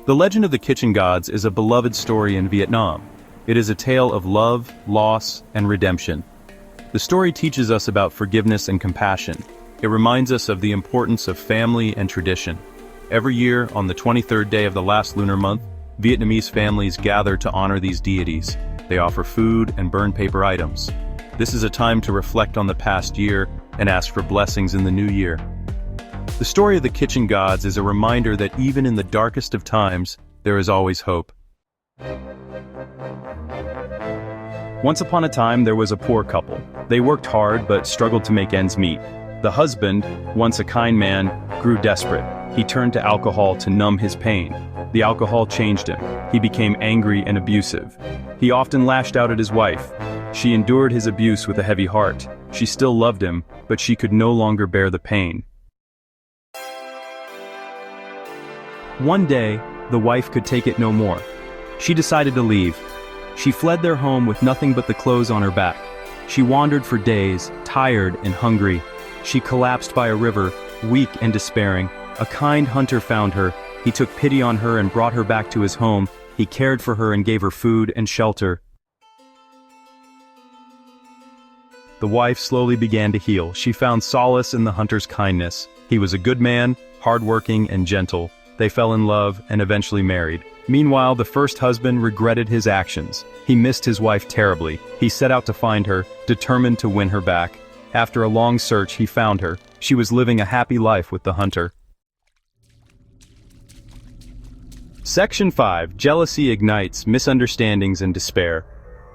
The Legend of the Kitchen Gods is a beloved story in Vietnam. It is a tale of love, loss, and redemption. The story teaches us about forgiveness and compassion. It reminds us of the importance of family and tradition. Every year, on the 23rd day of the last lunar month, Vietnamese families gather to honor these deities. They offer food and burn paper items. This is a time to reflect on the past year and ask for blessings in the new year. The story of the kitchen gods is a reminder that even in the darkest of times, there is always hope. Once upon a time, there was a poor couple. They worked hard but struggled to make ends meet. The husband, once a kind man, grew desperate. He turned to alcohol to numb his pain. The alcohol changed him. He became angry and abusive. He often lashed out at his wife. She endured his abuse with a heavy heart. She still loved him, but she could no longer bear the pain. One day, the wife could take it no more. She decided to leave. She fled their home with nothing but the clothes on her back. She wandered for days, tired and hungry. She collapsed by a river, weak and despairing. A kind hunter found her. He took pity on her and brought her back to his home. He cared for her and gave her food and shelter. The wife slowly began to heal. She found solace in the hunter's kindness. He was a good man, hardworking and gentle. They fell in love and eventually married. Meanwhile, the first husband regretted his actions. He missed his wife terribly. He set out to find her, determined to win her back. After a long search, he found her. She was living a happy life with the hunter. Section 5. Jealousy ignites misunderstandings and despair.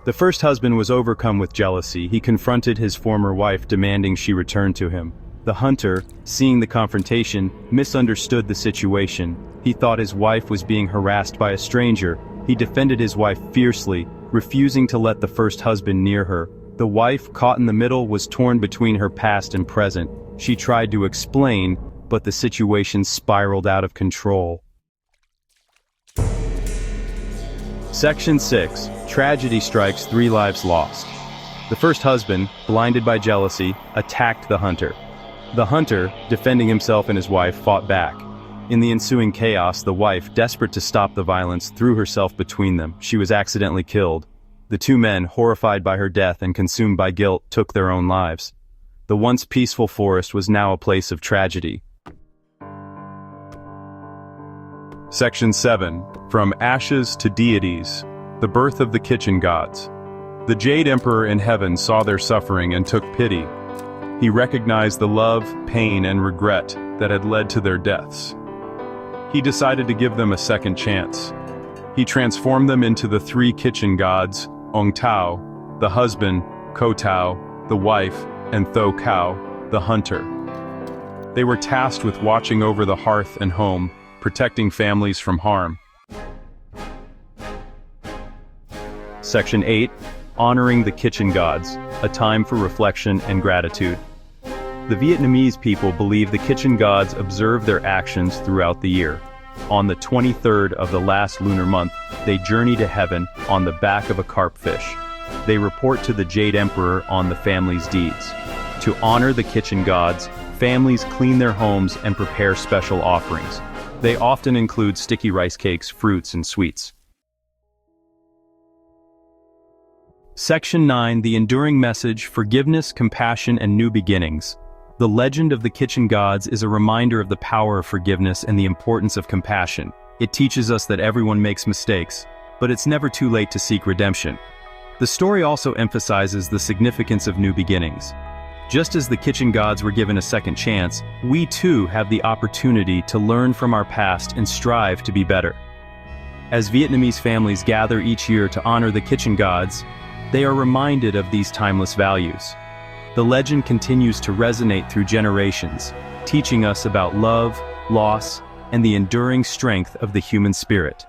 The first husband was overcome with jealousy. He confronted his former wife, demanding she return to him. The hunter, seeing the confrontation, misunderstood the situation. He thought his wife was being harassed by a stranger. He defended his wife fiercely, refusing to let the first husband near her. The wife, caught in the middle, was torn between her past and present. She tried to explain, but the situation spiraled out of control. Section 6. Tragedy strikes, 3 lives lost. The first husband, blinded by jealousy, attacked the hunter. The hunter, defending himself and his wife, fought back. In the ensuing chaos, the wife, desperate to stop the violence, threw herself between them. She was accidentally killed. The 2 men, horrified by her death and consumed by guilt, took their own lives. The once peaceful forest was now a place of tragedy. Section 7. From Ashes to Deities. The Birth of the Kitchen Gods. The Jade Emperor in heaven saw their suffering and took pity. He recognized the love, pain, and regret that had led to their deaths. He decided to give them a second chance. He transformed them into the 3 kitchen gods, Ong Tao, the husband, Ko Tao, the wife, and Tho Kao, the hunter. They were tasked with watching over the hearth and home, protecting families from harm. Section 8. Honoring the Kitchen Gods, a time for reflection and gratitude. The Vietnamese people believe the kitchen gods observe their actions throughout the year. On the 23rd of the last lunar month, they journey to heaven on the back of a carpfish. They report to the Jade Emperor on the family's deeds. To honor the kitchen gods, families clean their homes and prepare special offerings. They often include sticky rice cakes, fruits, and sweets. Section 9. The enduring message, forgiveness, compassion, and new beginnings. The legend of the kitchen gods is a reminder of the power of forgiveness and the importance of compassion. It teaches us that everyone makes mistakes, but it's never too late to seek redemption. The story also emphasizes the significance of new beginnings. Just as the kitchen gods were given a second chance, we too have the opportunity to learn from our past and strive to be better. As Vietnamese families gather each year to honor the kitchen gods, they are reminded of these timeless values. The legend continues to resonate through generations, teaching us about love, loss, and the enduring strength of the human spirit.